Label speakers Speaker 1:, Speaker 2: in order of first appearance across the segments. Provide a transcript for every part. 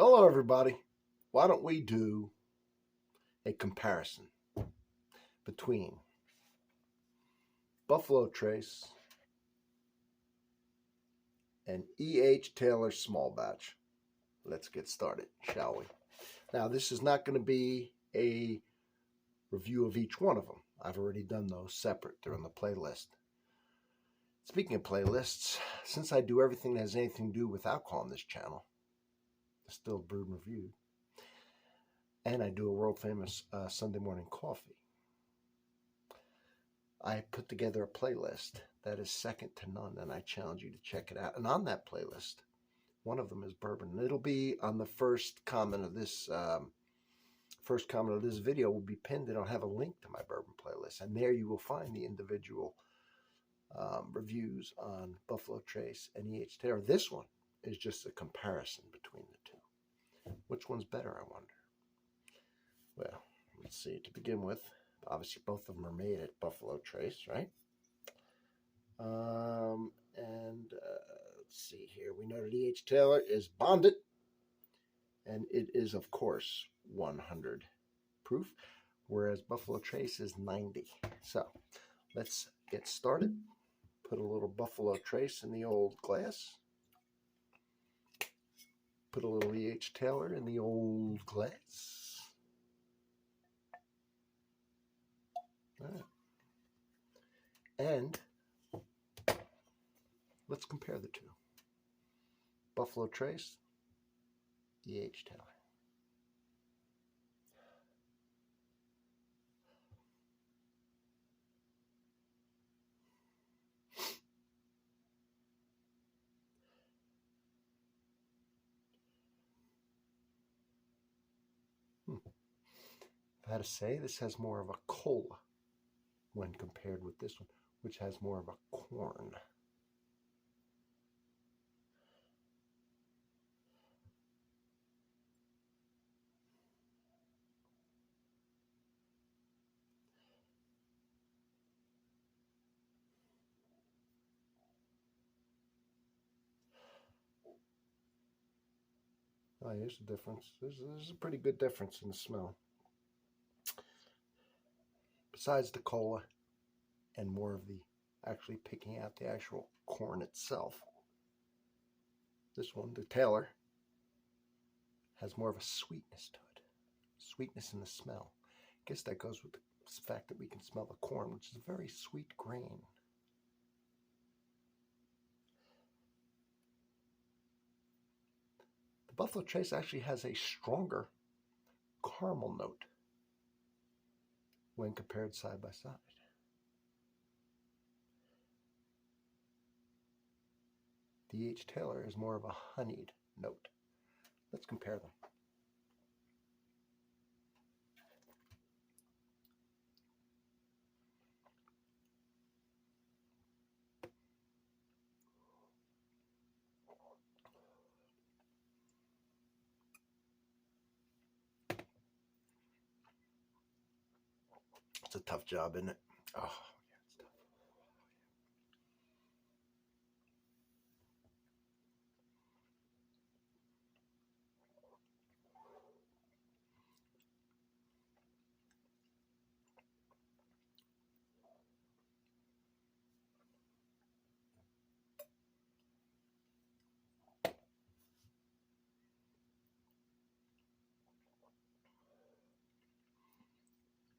Speaker 1: Hello everybody. Why don't we do a comparison between Buffalo Trace and E.H. Taylor Small Batch. Let's get started, shall we? Now, this is not going to be a review of each one of them. I've already done those separate. They're on the playlist. Speaking of playlists, since I do everything that has anything to do with alcohol on this channel, Distilled, Brewed, and Reviewed, and I do a world famous Sunday morning coffee, I put together a playlist that is second to none, and I challenge you to check it out. And on that playlist, one of them is bourbon. And it'll be on the first comment of this video will be pinned, and I'll have a link to my bourbon playlist. And there you will find the individual reviews on Buffalo Trace and E.H. Taylor. This one is just a comparison between the two. Which one's better, I wonder? Well, let's see. To begin with, obviously both of them are made at Buffalo Trace, right? Let's see here. We know that E.H. Taylor is bonded, and it is, of course, 100 proof, whereas Buffalo Trace is 90. So let's get started. Put a little Buffalo Trace in the old glass. Put a little E.H. Taylor in the old glass. All right. And let's compare the two. Buffalo Trace, E.H. Taylor. I had to say, this has more of a cola when compared with this one, which has more of a corn. Oh, here's the difference. There's a pretty good difference in the smell. Besides the cola and more of the actually picking out the actual corn itself, this one, the Taylor, has more of a sweetness to it. Sweetness in the smell. I guess that goes with the fact that we can smell the corn, which is a very sweet grain. The Buffalo Trace actually has a stronger caramel note when compared side by side. The E.H. Taylor is more of a honeyed note. Let's compare them. It's a tough job, isn't it? Oh, yeah, it's tough.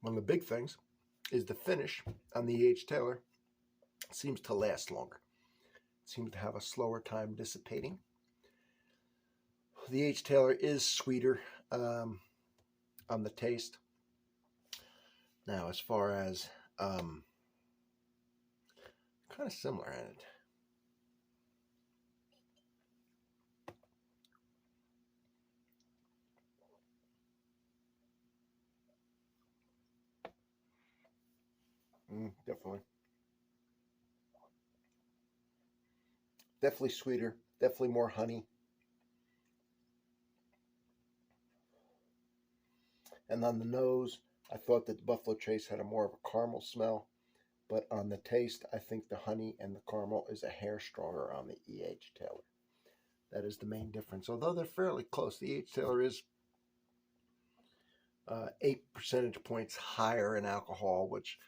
Speaker 1: One of the big things is the finish on the E.H. Taylor seems to last longer. It seems to have a slower time dissipating. The H. Taylor is sweeter on the taste. Now, as far as kind of similar in it. Definitely. Definitely sweeter. Definitely more honey. And on the nose, I thought that the Buffalo Trace had a more of a caramel smell. But on the taste, I think the honey and the caramel is a hair stronger on the E.H. Taylor. That is the main difference. Although they're fairly close, the E.H. Taylor is 8 percentage points higher in alcohol, which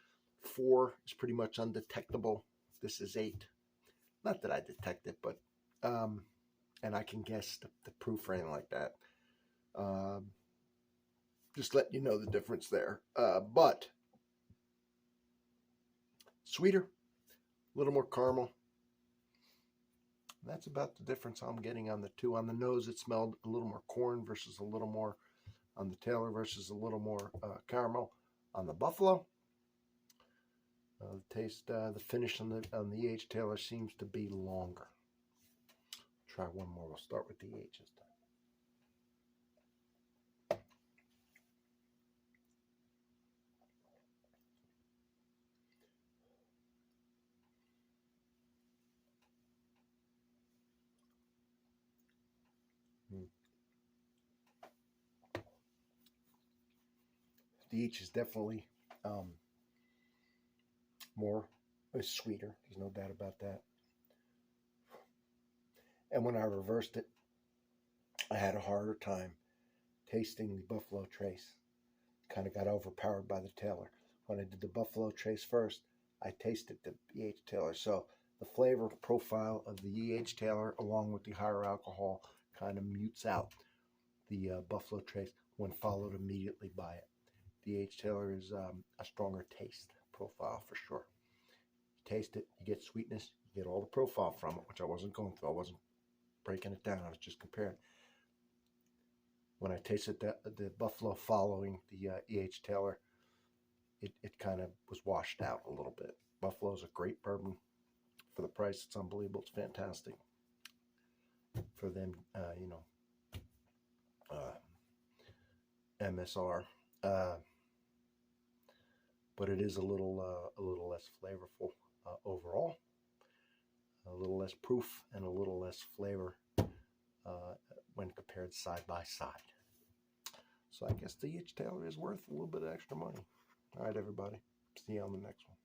Speaker 1: 4 is pretty much undetectable. This is 8. Not that I detect it, but and I can guess the proof or anything like that. Just let you know the difference there. But sweeter, a little more caramel. That's about the difference I'm getting on the two. On the nose, it smelled a little more corn versus a little more on the Taylor versus a little more caramel on the Buffalo. The taste, the finish on the E.H. Taylor seems to be longer. Try one more. We'll start with the E.H. this time. The E.H. is definitely it's sweeter. There's no doubt about that. And when I reversed it, I had a harder time tasting the Buffalo Trace. Kind of got overpowered by the Taylor. When I did the Buffalo Trace first, I tasted the E.H. Taylor. So the flavor profile of the E.H. Taylor, along with the higher alcohol, kind of mutes out the Buffalo Trace when followed immediately by it. The E.H. Taylor is a stronger taste profile for sure. You taste it, you get sweetness, you get all the profile from it, which I wasn't going through. I wasn't breaking it down. I was just comparing. When I tasted the Buffalo following the E.H. Taylor, it kind of was washed out a little bit. Buffalo's a great bourbon. For the price, it's unbelievable. It's fantastic. For them, MSR. But it is a little less flavorful overall, a little less proof, and a little less flavor when compared side by side. So I guess the E.H. Taylor is worth a little bit of extra money. All right, everybody. See you on the next one.